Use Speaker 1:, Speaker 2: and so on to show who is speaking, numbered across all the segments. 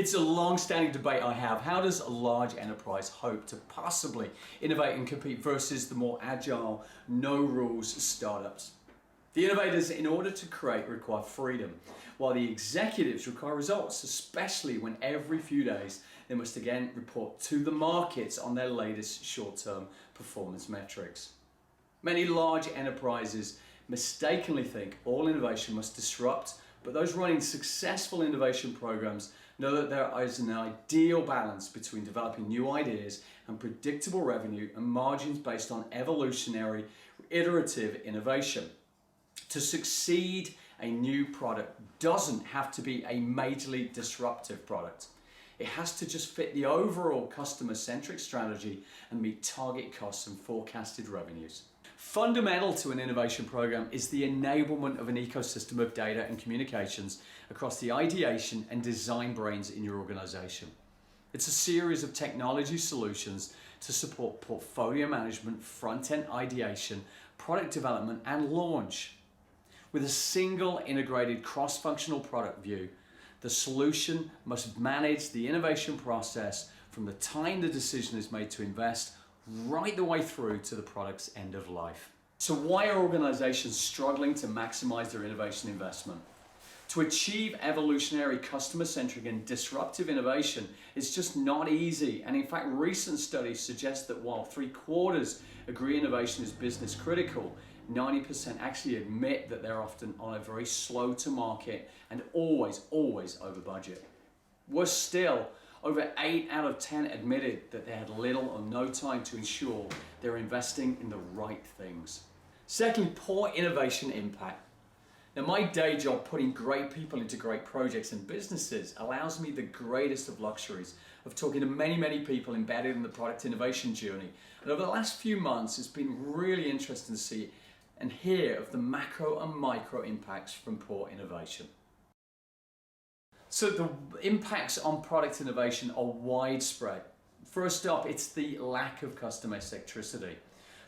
Speaker 1: It's a long-standing debate I have. How does a large enterprise hope to possibly innovate and compete versus the more agile, no-rules startups? The innovators, in order to create, require freedom, while the executives require results, especially when every few days they must again report to the markets on their latest short-term performance metrics. Many large enterprises mistakenly think all innovation must disrupt, but those running successful innovation programs know that there is an ideal balance between developing new ideas and predictable revenue and margins based on evolutionary, iterative innovation. To succeed, a new product doesn't have to be a majorly disruptive product. It has to just fit the overall customer-centric strategy and meet target costs and forecasted revenues. Fundamental to an innovation program is the enablement of an ecosystem of data and communications across the ideation and design brains in your organization. It's a series of technology solutions to support portfolio management, front-end ideation, product development, and launch. With a single integrated cross-functional product view, the solution must manage the innovation process from the time the decision is made to invest right the way through to the product's end of life. So why are organizations struggling to maximize their innovation investment? To achieve evolutionary, customer-centric and disruptive innovation is just not easy. And in fact, recent studies suggest that while 3/4 agree innovation is business critical, 90% actually admit that they're often on a very slow to market and always over budget. Worse still, over 8 out of 10 admitted that they had little or no time to ensure they're investing in the right things. Secondly, poor innovation impact. Now, my day job, putting great people into great projects and businesses, allows me the greatest of luxuries of talking to many people embedded in the product innovation journey. And over the last few months, it's been really interesting to see and hear of the macro and micro impacts from poor innovation. So the impacts on product innovation are widespread. First up, it's the lack of customer centricity.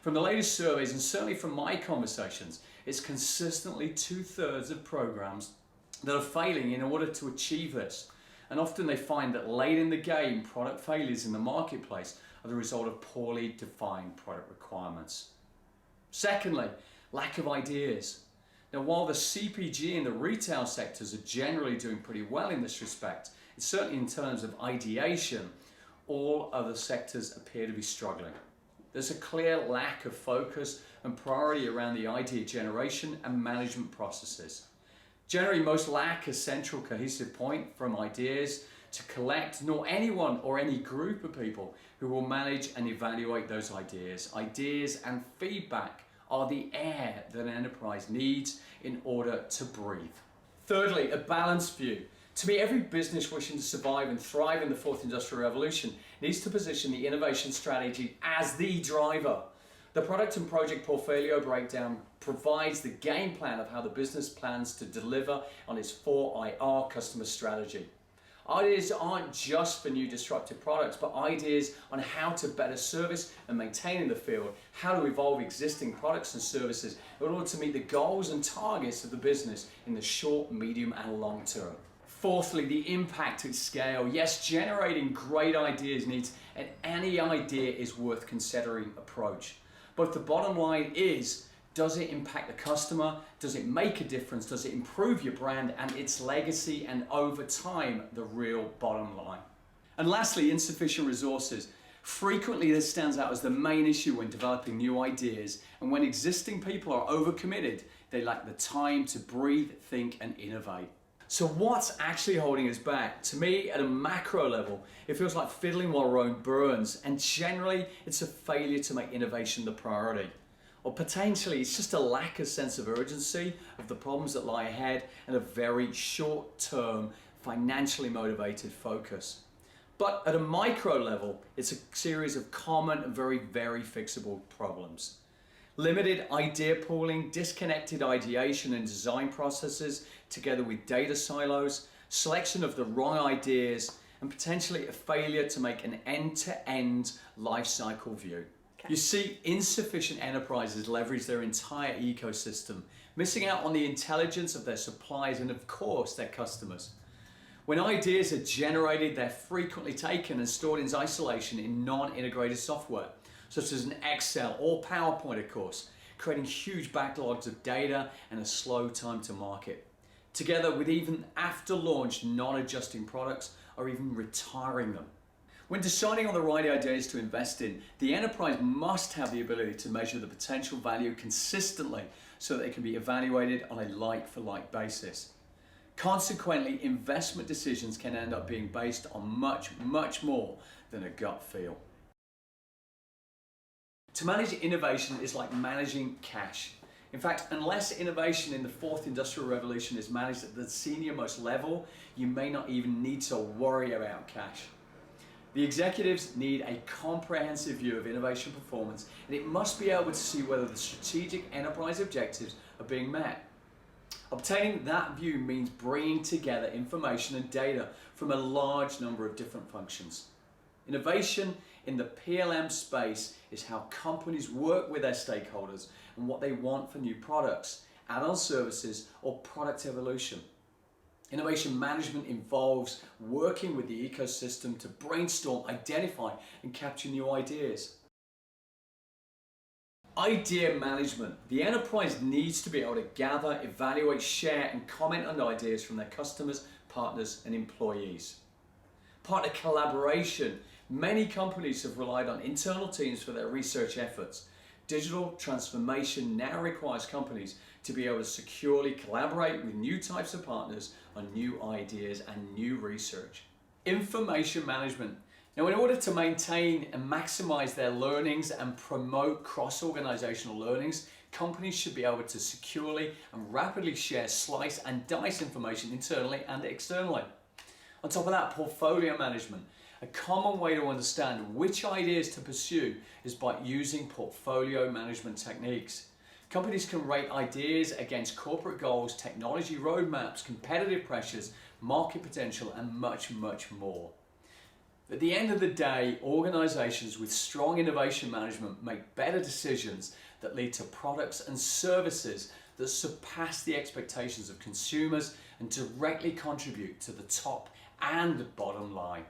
Speaker 1: From the latest surveys, and certainly from my conversations, it's consistently 2/3 of programs that are failing in order to achieve this. And often they find that late in the game, product failures in the marketplace are the result of poorly defined product requirements. Secondly, lack of ideas. Now, while the CPG and the retail sectors are generally doing pretty well in this respect, it's certainly in terms of ideation, all other sectors appear to be struggling. There's a clear lack of focus and priority around the idea generation and management processes. Generally, most lack a central cohesive point from ideas to collect, nor anyone or any group of people who will manage and evaluate those ideas. Ideas and feedback are the air that an enterprise needs in order to breathe. Thirdly, a balanced view. To me, every business wishing to survive and thrive in the fourth industrial revolution needs to position the innovation strategy as the driver. The product and project portfolio breakdown provides the game plan of how the business plans to deliver on its 4IR customer strategy. Ideas aren't just for new disruptive products, but ideas on how to better service and maintain in the field, how to evolve existing products and services in order to meet the goals and targets of the business in the short, medium, and long term. Fourthly, the impact at scale. Yes, generating great ideas needs an any idea is worth considering approach. But the bottom line is, does it impact the customer? Does it make a difference? Does it improve your brand and its legacy, and over time, the real bottom line? And lastly, insufficient resources. Frequently, this stands out as the main issue when developing new ideas, and when existing people are overcommitted, they lack the time to breathe, think, and innovate. So what's actually holding us back? To me, at a macro level, it feels like fiddling while Rome burns, and generally, it's a failure to make innovation the priority. Or potentially, it's just a lack of sense of urgency of the problems that lie ahead and a very short-term, financially motivated focus. But at a micro level, it's a series of common and very fixable problems. Limited idea pooling, disconnected ideation and design processes, together with data silos, selection of the wrong ideas, and potentially a failure to make an end-to-end life cycle view. You see, insufficient enterprises leverage their entire ecosystem, missing out on the intelligence of their suppliers and, of course, their customers. When ideas are generated, they're frequently taken and stored in isolation in non-integrated software, such as an Excel or PowerPoint, of course, creating huge backlogs of data and a slow time to market. Together with even after launch non-adjusting products or even retiring them. When deciding on the right ideas to invest in, the enterprise must have the ability to measure the potential value consistently so that it can be evaluated on a like-for-like basis. Consequently, investment decisions can end up being based on much more than a gut feel. To manage innovation is like managing cash. In fact, unless innovation in the fourth industrial revolution is managed at the senior most level, you may not even need to worry about cash. The executives need a comprehensive view of innovation performance, and it must be able to see whether the strategic enterprise objectives are being met. Obtaining that view means bringing together information and data from a large number of different functions. Innovation in the PLM space is how companies work with their stakeholders and what they want for new products, add-on services, or product evolution. Innovation management involves working with the ecosystem to brainstorm, identify, and capture new ideas. Idea management. The enterprise needs to be able to gather, evaluate, share, and comment on ideas from their customers, partners, and employees. Partner collaboration. Many companies have relied on internal teams for their research efforts. Digital transformation now requires companies to be able to securely collaborate with new types of partners on new ideas and new research. Information management. Now, in order to maintain and maximize their learnings and promote cross-organizational learnings, companies should be able to securely and rapidly share slice and dice information internally and externally. On top of that, portfolio management. A common way to understand which ideas to pursue is by using portfolio management techniques. Companies can rate ideas against corporate goals, technology roadmaps, competitive pressures, market potential, and much more. At the end of the day, organizations with strong innovation management make better decisions that lead to products and services that surpass the expectations of consumers and directly contribute to the top and bottom line.